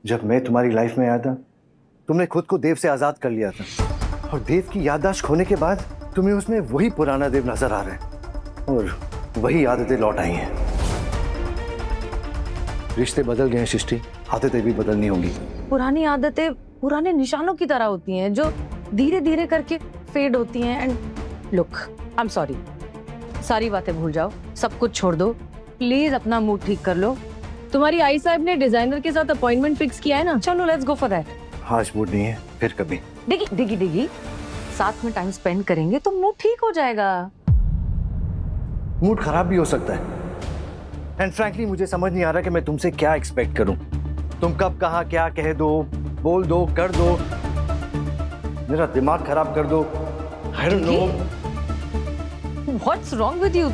जब मैं तुम्हारी लाइफ में आया था, तुमने खुद को देव से आजाद कर लिया था और देव की याददाश्त खोने के बाद तुम्हें उसमें वही पुराना देव नजर आ रहा है और वही आदतें लौट आई हैं। रिश्ते बदल गए हैं सृष्टि, आदतें भी बदलनी होंगी। पुरानी आदतें पुराने निशानों की तरह होती हैं जो धीरे धीरे करके फेड होती हैं। And look, I am sorry, सारी बातें भूल जाओ, सब कुछ छोड़ दो, प्लीज अपना मूड ठीक कर लो। तुम्हारी आई साहब ने डिजाइनर के साथ अपॉइंटमेंट फिक्स किया है ना, चलो लेट्स गो फॉर दैट। आज मूड नहीं है, फिर कभी। डिगी साथ में टाइम स्पेंड करेंगे तो मूड ठीक हो जाएगा। मूड खराब भी हो सकता है एंड फ्रैंकली मुझे समझ नहीं आ रहा कि मैं तुमसे क्या एक्सपेक्ट करूं। तुम कब कहाँ क्या कह दो, बोल दो, कर दो, मेरा दिमाग खराब कर दो। I don't know. What's wrong with you?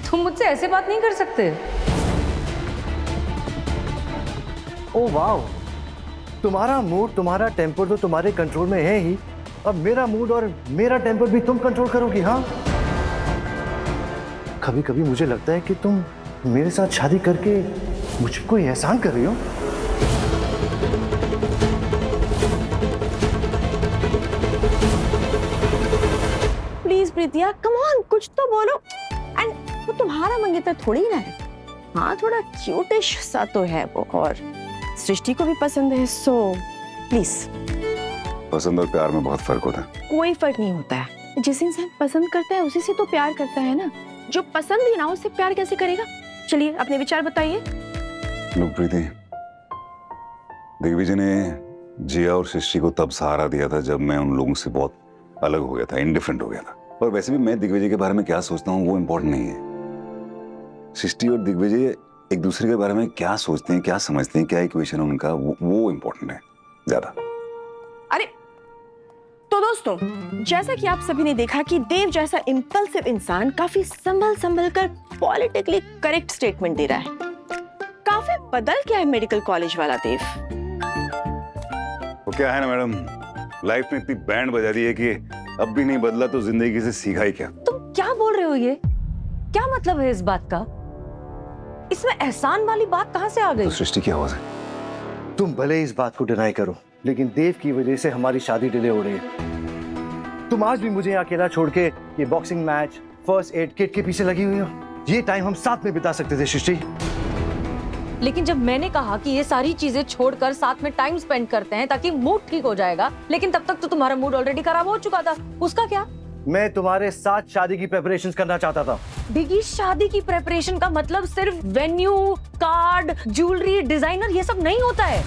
तुम मुझसे ऐसे बात नहीं कर सकते। ओह वाओ, तुम्हारा मूड, तुम्हारा टेम्पर तो तुम्हारे कंट्रोल में है ही, अब मेरा मूड और मेरा टेम्पर भी तुम कंट्रोल करोगी? हाँ, कभी कभी मुझे लगता है कि तुम मेरे साथ शादी करके मुझ पर कोई एहसान कर रही हो। प्लीज प्रीतिया, कम ऑन, कुछ तो बोलो। एंड वो तुम्हारा मंगेतर थोड़ी ना है। हाँ, थोड़ा क्यूटिश सा तो है वो, और सृष्टि को भी पसंद है, सो प्लीज। पसंद और प्यार में बहुत फर्क होता है। कोई फर्क नहीं होता है, जिस इंसान पसंद करता है उसी से तो प्यार करता है ना। जो पसंद ही ना हो उससे प्यार कैसे करेगा? चलिए अपने विचार बताइए। लोग प्रीति, दिग्विजय ने जिया और सृष्टि को तब सहारा दिया था जब मैं उन लोगों से बहुत अलग हो गया था, इनडिफरेंट हो गया था। और वैसे भी मैं दिग्विजय के बारे में क्या सोचता हूँ वो इम्पोर्टेंट नहीं है। सृष्टि और दिग्विजय एक दूसरे के बारे में क्या सोचते हैं, क्या समझते हैं, क्या इक्वेशन है उनका, वो इम्पोर्टेंट है ज्यादा। अरे तो दोस्तों, जैसा कि आप सभी ने देखा कि देव जैसा इम्पल्सिव इंसान काफी संभल कर पॉलिटिकली करेक्ट स्टेटमेंट दे रहा है। काफी बदल गया है मेडिकल कॉलेज वाला देव। वो क्या है ना मैडम, लाइफ में इतनी बैंड बजा दी है कि अब भी नहीं बदला तो जिंदगी से सीखा ही क्या। तुम क्या बोल रहे हो? ये क्या मतलब है इस बात का? इसमें एहसान वाली बात कहाँ से आ गई? तो सृष्टि की आवाज है। तुम भले इस बात को डिनाई करो, लेकिन देव की वजह से हमारी शादी डिले हो रही है। तुम आज भी मुझे अकेला छोड़ के ये boxing match, first aid kit के पीछे लगी हुई हो। ये टाइम हम साथ में बिता सकते थे सृष्टि। लेकिन जब मैंने कहा कि ये सारी चीजें छोड़कर साथ में टाइम स्पेंड करते हैं ताकि मूड ठीक हो जाएगा, लेकिन तब तक तो तुम्हारा मूड ऑलरेडी खराब हो चुका था। उसका क्या? मैं तुम्हारे साथ शादी की प्रेपरेशंस करना चाहता था। डिगी, शादी की प्रेपरेशन का मतलब सिर्फ वेन्यू, कार्ड, ज्वेलरी, डिजाइनर ये सब नहीं होता है।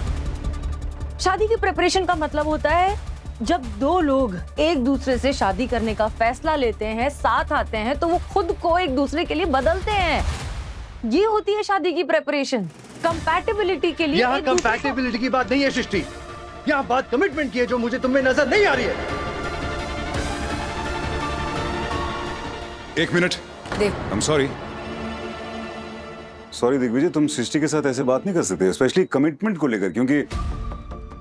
शादी की प्रेपरेशन का मतलब होता है जब दो लोग एक दूसरे से शादी करने का फैसला लेते हैं, साथ आते हैं, तो वो खुद को एक दूसरे के लिए बदलते हैं। ये होती है शादी की प्रेपरेशन। कंपैटिबिलिटी के लिए। यहाँ कंपैटिबिलिटी की बात नहीं है सृष्टि, यहाँ बात कमिटमेंट की है जो मुझे तुम में नजर नहीं आ रही है। एक minute, I am sorry Digvijay, तुम सृष्टि के साथ ऐसे बात नहीं कर सकते, स्पेशली कमिटमेंट को लेकर, क्योंकि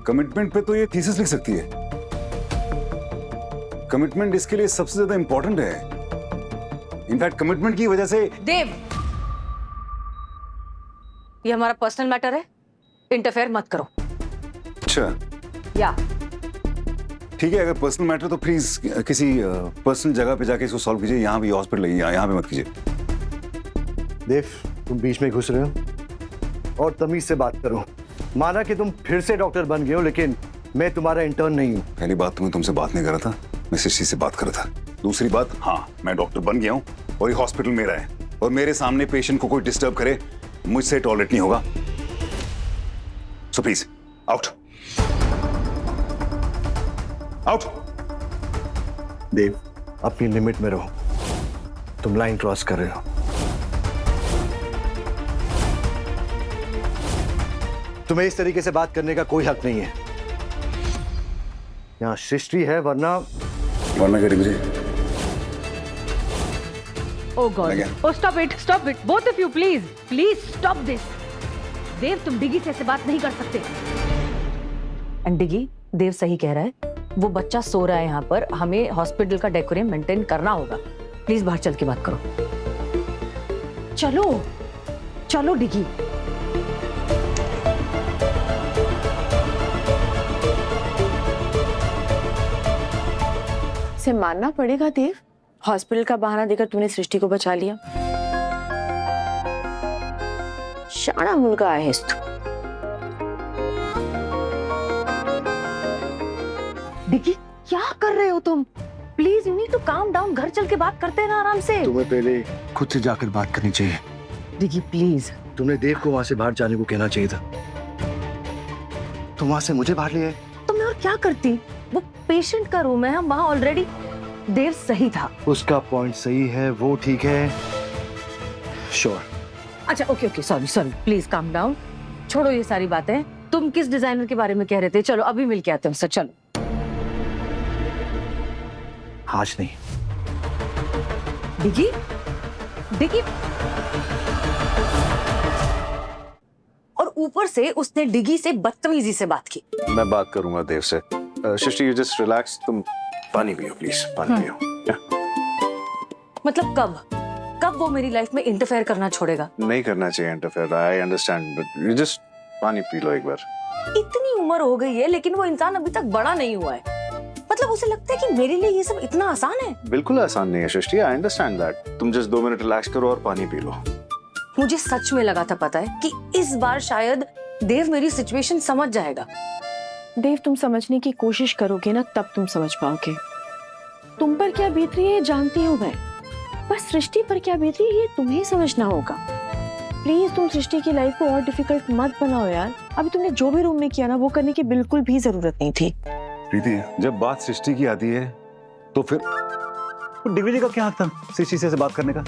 कमिटमेंट पे तो ये थीसिस लिख सकती है। कमिटमेंट इसके लिए सबसे ज्यादा इंपॉर्टेंट है। इनफैक्ट कमिटमेंट की वजह से। देव, ये हमारा पर्सनल मैटर है, इंटरफेयर मत करो। अच्छा, या ठीक है, अगर पर्सनल मैटर तो प्लीज किसी पर्सनल जगह पे जाके इसको सॉल्व कीजिए। यहाँ भी हॉस्पिटल है, यहाँ पे मत कीजिए। देव, तुम बीच में घुस रहे हो और तमीज से बात करो। माना कि तुम फिर से डॉक्टर बन गए हो, लेकिन मैं तुम्हारा इंटर्न नहीं हूँ। पहली बात तो मैं तुमसे बात नहीं कर रहा था, मैं सृष्टि से बात कर रहा था। दूसरी बात, हाँ, मैं डॉक्टर बन गया हूँ और ये हॉस्पिटल मेरा है, और मेरे सामने पेशेंट को कोई डिस्टर्ब करे मुझसे टॉलरेट नहीं होगा। So please out out. Dev, अपनी लिमिट में रहो, तुम लाइन क्रॉस कर रहे हो। तुम्हें इस तरीके से बात करने का कोई हक नहीं है। यहाँ सृष्टि है, वरना क्या मुझे। Oh God! Oh, stop it! Stop it! Both of you, please, please stop this. देव, तुम डिगी से ऐसे बात नहीं कर सकते। एंड डिगी, देव सही कह रहा है, वो बच्चा सो रहा है यहाँ पर, हमें हॉस्पिटल का डेकोरम मेंटेन करना होगा। प्लीज बाहर चल के बात करो। चलो चलो डिगी। वैसे मानना पड़ेगा देव, हॉस्पिटल का बहाना देकर तूने सृष्टि को बचा लिया। शाना मुलगा है तू। डिकी, क्या कर रहे हो तुम? Please you need to calm down. घर चल के बात करते हैं ना आराम से। तुम्हें पहले खुद से जाकर बात करनी चाहिए। Dicky please. तुमने देव को वहां से बाहर जाने को कहना चाहिए था। तुम वहां से मुझे बाहर ले आए। तो मैं और क्या करती? वो पेशेंट का रूम है, हम वहां ऑलरेडी। देव सही था। उसका पॉइंट सही है, वो ठीक है। श्योर। अच्छा okay okay, sorry sorry, please calm down. छोड़ो ये सारी बातें। तुम किस डिजाइनर के बारे में कह रहे थे? चलो अभी मिल के आते हैं उससे। चलो। आज नहीं। Dicky, Dicky. और ऊपर से उसने डिगी से बदतमीजी से बात की। मैं बात करूंगा देव से। सृष्टि यू जस्ट रिलैक्स, तुम पानी पियो प्लीज, पानी पियो। मतलब कब वो मेरी लाइफ में इंटरफेयर करना छोड़ेगा? नहीं करना चाहिए interfere, I understand, but you just पानी पी लो एक बार। इतनी उम्र हो गई है लेकिन वो इंसान अभी तक बड़ा नहीं हुआ है। मतलब उसे लगता है कि मेरे लिए ये सब इतना आसान है। बिल्कुल आसान नहीं है सृष्टि, आई अंडरस्टैंड दैट। तुम जस्ट 2 मिनट रिलैक्स करो और पानी पी लो। मुझे सच में लगा था, पता है, कि इस बार शायद देव मेरी सिचुएशन समझ जाएगा। देव, तुम समझने की कोशिश करोगे ना तब तुम समझ पाओगे। तुम पर क्या बीत रही है जानती हूँ मैं, बस सृष्टि पर क्या बीत रही है ये तुम्हें समझना होगा। प्लीज तुम सृष्टि की लाइफ को और डिफिकल्ट मत बनाओ यार। अभी तुमने जो भी रूम में किया ना वो करने की बिल्कुल भी जरूरत नहीं थी। प्रीति, जब बात सृष्टि की आती है तो फिर दिग्विजय का क्या हक था सृष्टि से बात करने का?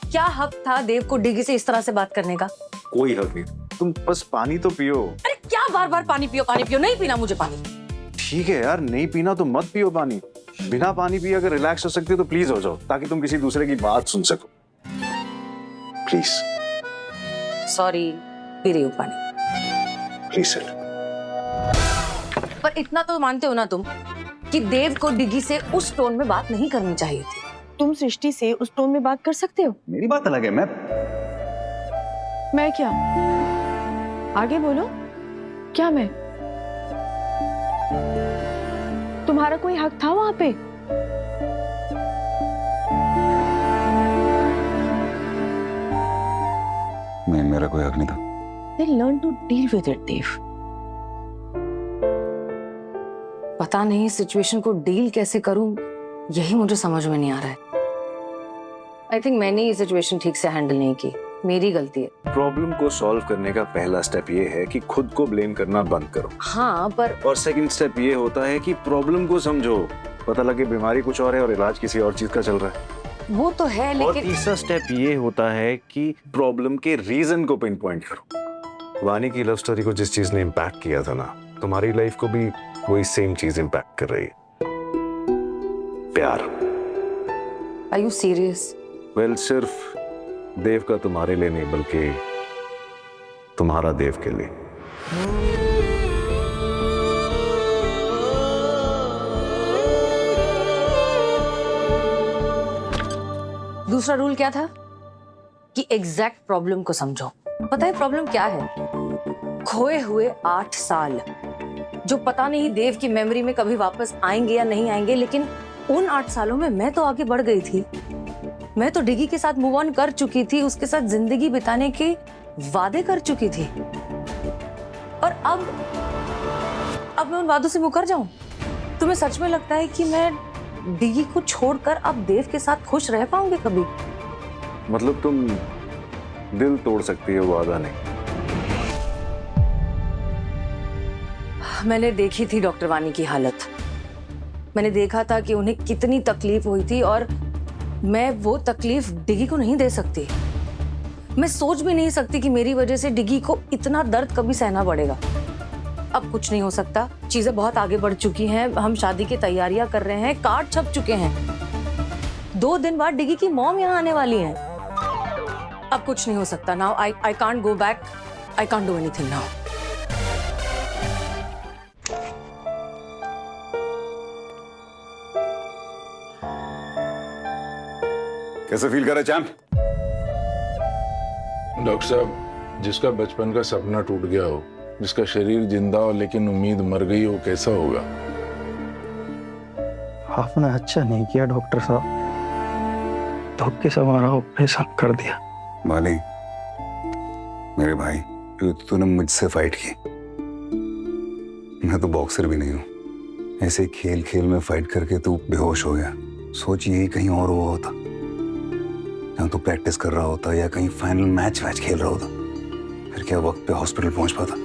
क्या हक था देव को डिगी से इस तरह से बात करने का? कोई हक नहीं, तुम बस पानी तो पियो। अरे क्या बार बार पानी पियो पानी पियो? नहीं पीना मुझे पानी। ठीक है यार, नहीं पीना तो मत पियो पानी। बिना पानी पिए अगर रिलैक्स हो सकते हो तो प्लीज हो जाओ, ताकि तुम किसी दूसरे की बात सुन सको। प्लीज सॉरी, पी रही हूँ पानी। Please sir. पर इतना तो मानते हो ना तुम कि देव को डिगी से उस टोन में बात नहीं करनी चाहिए थी। तुम सृष्टि से उस टोन में बात कर सकते हो? मेरी बात अलग है। मैं क्या? आगे बोलो। क्या मैं? तुम्हारा कोई हक था वहां पे? नहीं, मेरा कोई हक नहीं था। Then learn to deal with it, देव। पता नहीं सिचुएशन को डील कैसे करूं, यही मुझे समझ में नहीं आ रहा है। आई थिंक मैंने ये सिचुएशन ठीक से हैंडल नहीं की, मेरी गलती है। प्रॉब्लम को सॉल्व करने का पहला स्टेप ये है कि खुद को ब्लेम करना बंद करो। हाँ पर और सेकंड स्टेप ये होता है कि प्रॉब्लम को समझो। पता लगे बीमारी कुछ और है और इलाज किसी और चीज का चल रहा है। वो तो है और लेकिन तीसरा स्टेप ये होता है कि प्रॉब्लम के रीजन को पिन पॉइंट करो। वानी की लव स्टोरी को जिस चीज ने इम्पैक्ट किया था ना, तुम्हारी लाइफ को भी वही सेम चीज इम्पैक्ट कर रही है। प्यार। Are you serious? वेल, सिर्फ देव का तुम्हारे लिए नहीं बल्कि तुम्हारा देव के लिए। दूसरा रूल क्या था? कि एग्जैक्ट प्रॉब्लम को समझो। पता है प्रॉब्लम क्या है? खोए हुए 8 साल जो पता नहीं देव की मेमोरी में कभी वापस आएंगे या नहीं आएंगे, लेकिन उन 8 सालों में मैं तो आगे बढ़ गई थी। मैं तो डिगी के साथ मूव ऑन कर चुकी थी, उसके साथ जिंदगी बिताने के वादे कर चुकी थी। और अब मैं उन वादों से मुकर जाऊं? तुम्हें सच में लगता है कि मैं डिगी को छोड़कर अब देव के साथ खुश रह पाऊंगी कभी? मतलब तुम दिल तोड़ सकती हो, वादा नहीं। मैंने देखी थी डॉक्टर वानी की हालत। मैंने देखा था कि उन्हें कितनी तकलीफ हुई थी और मैं वो तकलीफ डिगी को नहीं दे सकती। मैं सोच भी नहीं सकती कि मेरी वजह से डिगी को इतना दर्द कभी सहना पड़ेगा। अब कुछ नहीं हो सकता, चीजें बहुत आगे बढ़ चुकी हैं। हम शादी की तैयारियां कर रहे हैं, कार्ड छप चुके हैं। 2 दिन बाद डिगी की मॉम यहाँ आने वाली है। अब कुछ नहीं हो सकता। Now I can't go back, I can't do anything now. कैसे फील कर रहे चैंप? डॉक्टर साहब, जिसका बचपन का सपना टूट गया हो, जिसका शरीर जिंदा हो लेकिन उम्मीद मर गई हो, कैसा होगा? आपने अच्छा नहीं किया डॉक्टर साहब, धोखे से हमारा ऑपरेशन कर दिया। बाली, मेरे भाई, तूने मुझसे फाइट की। मैं तो बॉक्सर भी नहीं हूँ। ऐसे खेल खेल में फाइट करके तू बेहोश हो गया। सोच यही कहीं और हुआ होता, जहाँ तू प्रैक्टिस कर रहा होता या कहीं फाइनल मैच खेल रहा होता, फिर क्या वक्त पे हॉस्पिटल पहुंच पाता?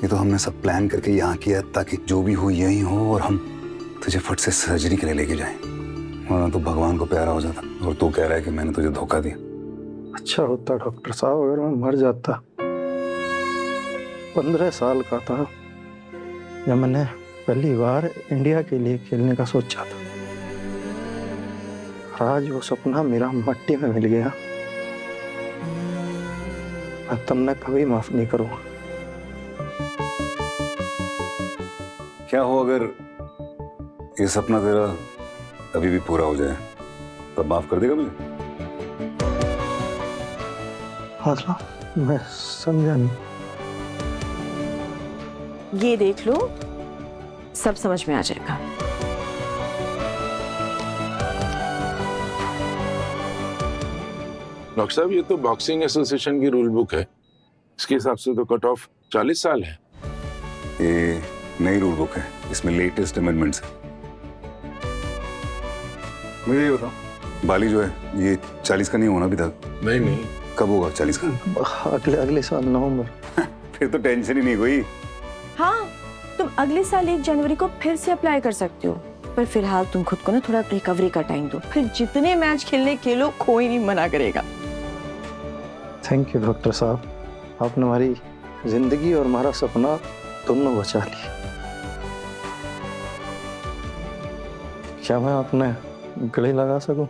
ये तो हमने सब प्लान करके यहाँ किया ताकि जो भी हो यही हो और हम तुझे फट से सर्जरी के लिए लेके जाएं। वरना तो भगवान को प्यारा हो जाता। और तू कह रहा है कि मैंने तुझे धोखा दिया। अच्छा होता डॉक्टर साहब अगर मैं मर जाता। 15 साल का था जब मैंने पहली बार इंडिया के लिए खेलने का सोचा था। आज वो सपना मेरा मट्टी में मिल गया। मैं तुमने कभी माफ नहीं करूंगा। क्या हो अगर ये सपना तेरा अभी भी पूरा हो जाए, तब माफ कर देगा मुझे? मतलब मैं समझा नहीं। ये देख लो, सब समझ में आ जाएगा। डॉक्टर साहब, ये तो बॉक्सिंग एसोसिएशन की रूल बुक है। इसके हिसाब से तो कट ऑफ 40 साल है। ये नई रूल बुक है, इसमें लेटेस्ट अमेंडमेंट्स है। मुझे ये बताओ, बाली जो है ये 40 का नहीं होना अभी तक? नहीं नहीं, कब होगा 40 का? अगले साल नवंबर। फिर तो टेंशन ही नहीं कोई। हाँ, तुम अगले साल 1 जनवरी को फिर से अप्लाई कर सकते हो, पर फिलहाल तुम खुद को ना थोड़ा रिकवरी का टाइम दो। फिर जितने मैच खेलने खेलो, कोई नहीं मना करेगा। थैंक यू डॉक्टर साहब, आपने हमारी जिंदगी और हमारा सपना दोनों बचा लिया। क्या मैं अपने गले लगा सकूं?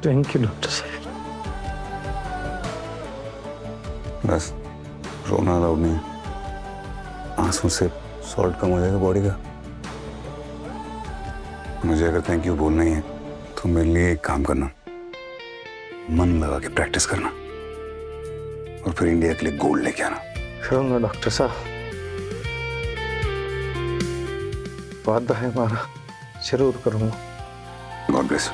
थैंक यू डॉक्टर साहब। बस रोना अलाउड नहीं, आंसू से सॉल्ट कम हो जाएगा बॉडी का। मुझे अगर थैंक यू बोलना ही है तो मेरे लिए एक काम करना, मन लगा के प्रैक्टिस करना और फिर इंडिया के लिए गोल्ड लेके आना। करूंगा डॉक्टर साहब, वादा है हमारा, जरूर करूंगा। God bless.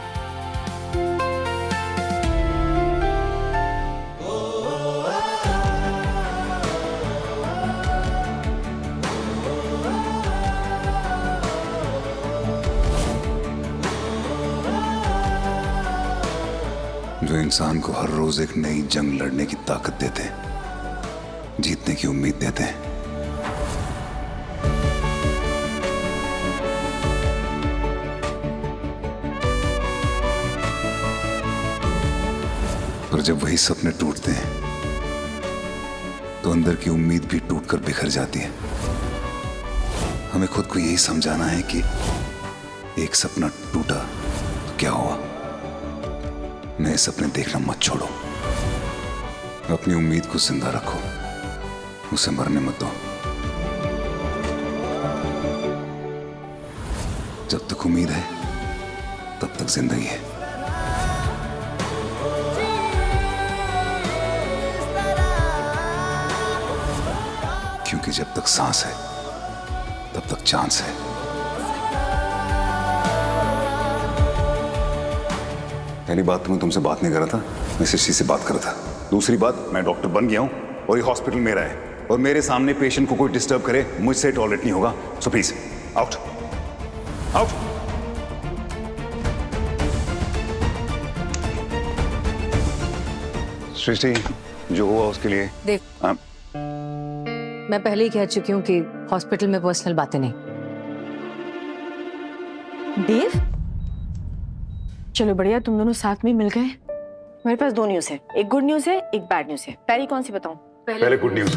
जो इंसान को हर रोज एक नई जंग लड़ने की ताकत देते हैं, जीतने की उम्मीद देते हैं। पर जब वही सपने टूटते हैं तो अंदर की उम्मीद भी टूटकर बिखर जाती है। हमें खुद को यही समझाना है कि एक सपना टूटा तो क्या हुआ, नए सपने देखना मत छोड़ो। अपनी उम्मीद को जिंदा रखो, उसे मरने मत दो। जब तक उम्मीद है तब तक जिंदगी है। क्योंकि जब तक सांस है तब तक चांस है। पहली बात तो मैं तुमसे बात नहीं कर रहा था, मैं सृष्टि से बात कर रहा था। दूसरी बात, मैं डॉक्टर बन गया हूं और ये हॉस्पिटल मेरा है और मेरे सामने पेशेंट को कोई डिस्टर्ब करे मुझसे टॉलरेट नहीं होगा। So please out out. Srishti, जो हुआ उसके लिए देव, मैं पहले ही कह चुकी हूँ कि हॉस्पिटल में पर्सनल बातें नहीं। देव, चलो बढ़िया, तुम दोनों साथ में मिल गए। मेरे पास 2 न्यूज़ है, एक गुड न्यूज़ है, एक बैड न्यूज़ है। पहली कौन सी बताऊं? पहले गुड न्यूज।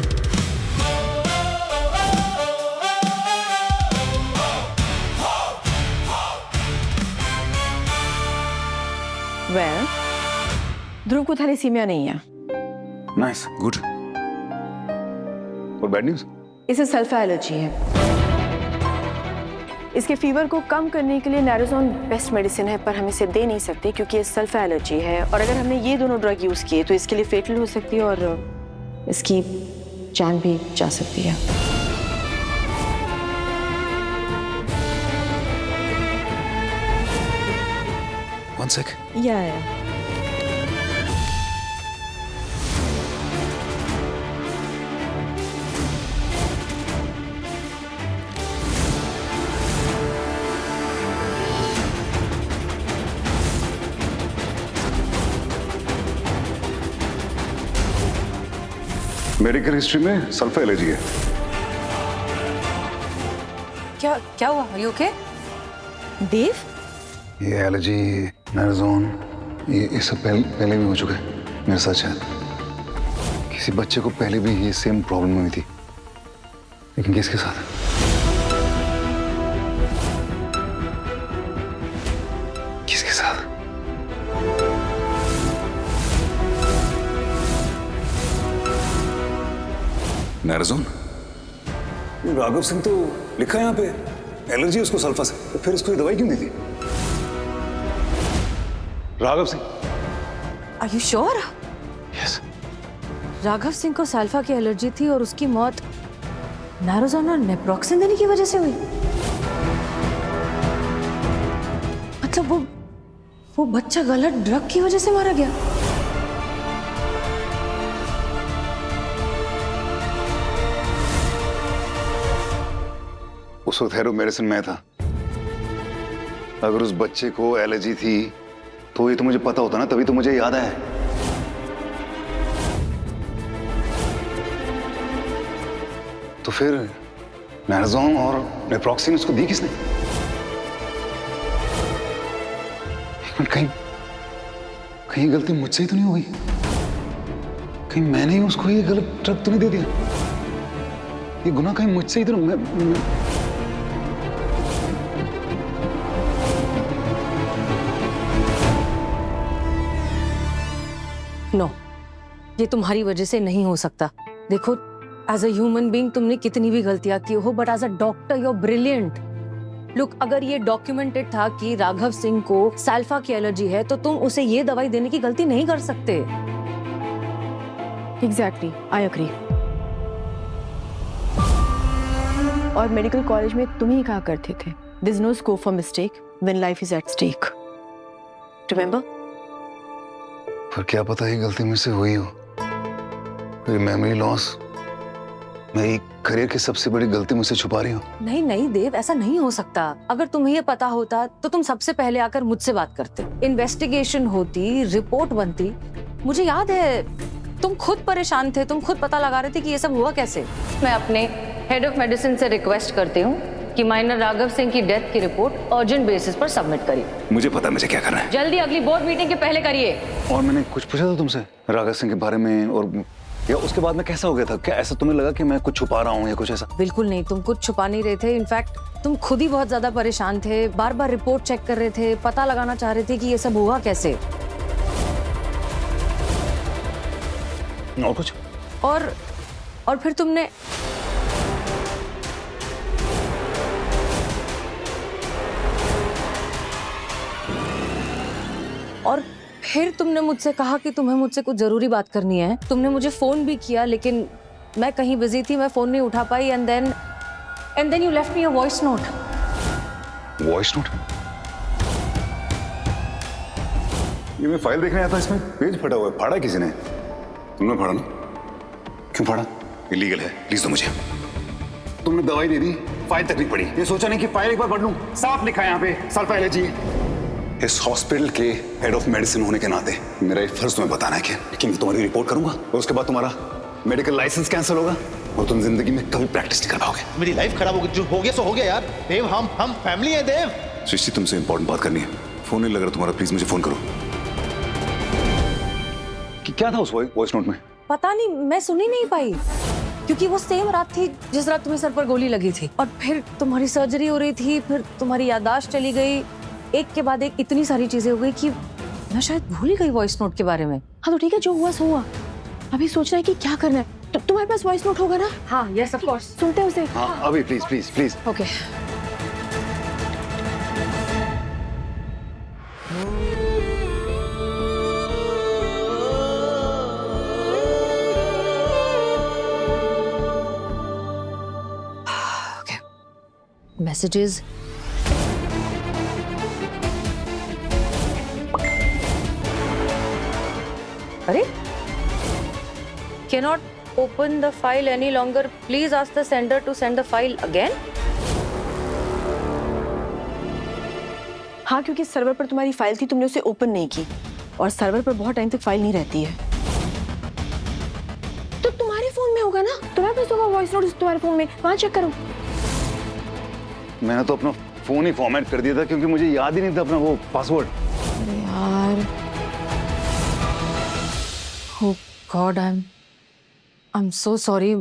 वेल, ध्रुव को थैलेसीमिया नहीं है। Nice, good. और बैड न्यूज? इसे सल्फा एलर्जी है। इसके फीवर को कम करने के लिए नैरोजोन बेस्ट मेडिसिन है, पर हम इसे दे नहीं सकते क्योंकि ये सल्फा एलर्जी है और अगर हमने ये दोनों ड्रग यूज किए तो इसके लिए फेटल हो सकती है और इसकी जान भी जा सकती है। 1 sec. या मेडिकल हिस्ट्री में सल्फर एलर्जी है। क्या क्या हुआ? You okay? देव, ये एलर्जी नायरज़ोन ये सब पहले भी हो चुका है मेरे साथ। शायद किसी बच्चे को पहले भी ये सेम प्रॉब्लम हुई थी, लेकिन किसके साथ? किसके साथ? नायरज़ोन? राघव सिंह तो लिखा है यहाँ पे एलर्जी उसको सल्फा से, तो फिर उसको ये दवाई क्यों दी थी? Raghav Singh? Are you sure? Yes. Raghav Singh को सल्फा की एलर्जी थी और उसकी मौत नायरज़ोन और नेप्रोक्सिन देने की वजह से हुई। मतलब वो बच्चा गलत ड्रग की वजह से मारा गया। उस वक्त हेरो मेडिसिन में था। अगर उस बच्चे को एलर्जी थी तो ये तो मुझे पता होता ना, तभी तो मुझे याद आया। तो फिर नायरज़ोन और नेप्रोक्सिन उसको दी किसने? एक मिनट, कहीं गलती मुझसे ही तो नहीं हो गई? कहीं मैंने ही उसको ये गलत ड्रग तो नहीं दे दिया? ये गुनाह कहीं मुझसे ही तो नो, ये तुम्हारी वजह से नहीं हो सकता। देखो, एज अ ह्यूमन बीइंग तुमने कितनी भी गलतियां की हो, but as a doctor you are brilliant. Look, अगर ये डॉक्यूमेंटेड था कि राघव सिंह को सल्फा की एलर्जी है, तो तुम उसे ये दवाई देने की गलती नहीं कर सकते। Exactly, I agree. और मेडिकल कॉलेज में तुम ही कहा करते थे, there is no scope for mistake when life is at stake. Remember? पर क्या पता ये गलती मुझसे हुई हो। मेरी मेमोरी लॉस, मेरी करियर की सबसे बड़ी गलती मुझसे छुपा रही हो। नहीं नहीं देव, ऐसा नहीं हो सकता। अगर तुम्हें ये पता होता तो तुम सबसे पहले आकर मुझसे बात करते, इन्वेस्टिगेशन होती, रिपोर्ट बनती। मुझे याद है तुम खुद परेशान थे, तुम खुद पता लगा रहे थे कि ये सब हुआ कैसे। मैं अपने हेड ऑफ मेडिसिन से रिक्वेस्ट करती हूँ कि माइनर राघव सिंह की डेथ की रिपोर्ट अर्जेंट बेसिस पर सबमिट करिए। मुझे पता है मुझे क्या करना है। जल्दी अगली बोर्ड मीटिंग के पहले करिए। और मैंने कुछ पूछा था तुमसे राघव सिंह के बारे में, और या उसके बाद में कैसा हो गया था? क्या ऐसा तुम्हें लगा कि मैं कुछ छुपा रहा हूँ या कुछ ऐसा? बिल्कुल नहीं, तुम कुछ छुपा नहीं रहे थे। इनफैक्ट तुम खुद ही बहुत ज्यादा परेशान थे, बार बार रिपोर्ट चेक कर रहे थे, पता लगाना चाह रहे थे कि ये सब हुआ कैसे। और कुछ? और फिर तुमने मुझसे कहा कि तुम्हें मुझसे कुछ जरूरी बात करनी है। तुमने मुझे फोन भी किया, लेकिन मैं कहीं बिजी थी, मैं फोन नहीं उठा पाई। And then you left me a voice note. Voice note? ये मैं फाइल देखने आया था, इसमें पेज फटा हुआ है। फाड़ा किसी ने? तुमने फाड़ा ना? क्यों फाड़ा? इलीगल है, प्लीज दो मुझे। तुमने दवाई दे दी, फाइल तक नहीं पढ़ी। ये सोचा नहीं कि फाइल एक बार पढ़ लूं। साफ लिखा है यहाँ पे सल्फा एलर्जी। इस हॉस्पिटल के हेड ऑफ मेडिसिन होने के नाते मेरा एक फर्ज तुम्हें बताना है कि मैं तुम्हारी रिपोर्ट करूंगा और उसके बाद तुम्हारा मेडिकल लाइसेंस कैंसिल होगा और तुम जिंदगी में कभी प्रैक्टिस नहीं कर पाओगे। मेरी लाइफ खराब हो गई, जो हो गया सो हो गया यार। देव, हम फैमिली है देव। सृष्टि, तुमसे इंपॉर्टेंट बात करनी है। फोन नहीं लग रहा तुम्हारा, प्लीज मुझे फोन करो। कि क्या था उस वॉइस नोट में? पता नहीं, मैं सुन ही नहीं पाई, क्योंकि वो सेम रात थी जिस रात तुम्हें सर पर गोली लगी थी। और फिर तुम्हारी सर्जरी हो रही थी, फिर तुम्हारी याददाश्त चली गई, एक के बाद एक इतनी सारी चीजें हो गई कि मैं शायद भूल ही गई वॉइस नोट के बारे में। हाँ तो ठीक है, जो हुआ सो हुआ। अभी सोचना है कि क्या करना है। तुम्हारे पास वॉइस नोट होगा ना? हाँ, यस ऑफ कोर्स। सुनते हैं उसे। हाँ अभी please please please. Okay. messages. अरे cannot open the file any longer. Please ask the sender to send the file again. हाँ, क्योंकि सर्वर पर तुम्हारी फाइल थी, तुमने उसे ओपन नहीं की और सर्वर पर बहुत टाइम तक फाइल नहीं रहती है। तो तुम्हारे फोन में होगा ना, तुम्हारे पास होगा वॉइस नोट तुम्हारे फोन में, वहां चेक करो। मैंने तो अपना फोन ही फॉर्मेट कर दिया था क्योंकि मुझे याद ही नहीं था अपना वो पासवर्ड। अरे यार, oh God, I'm so sorry.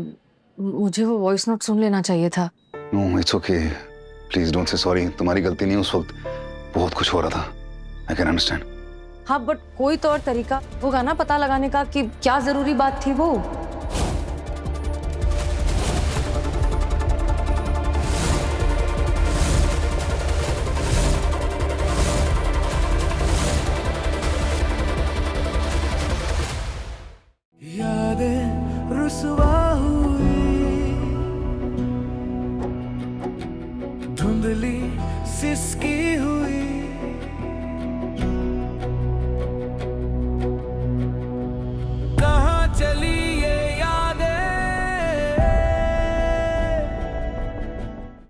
मुझे वो वॉइस नोट सुन लेना चाहिए था। No it's okay, please don't say sorry. तुम्हारी गलती नहीं, उस वक्त बहुत कुछ हो रहा था। I can understand. हाँ, बट कोई तो और तरीका होगा ना पता लगाने का कि क्या जरूरी बात थी वो।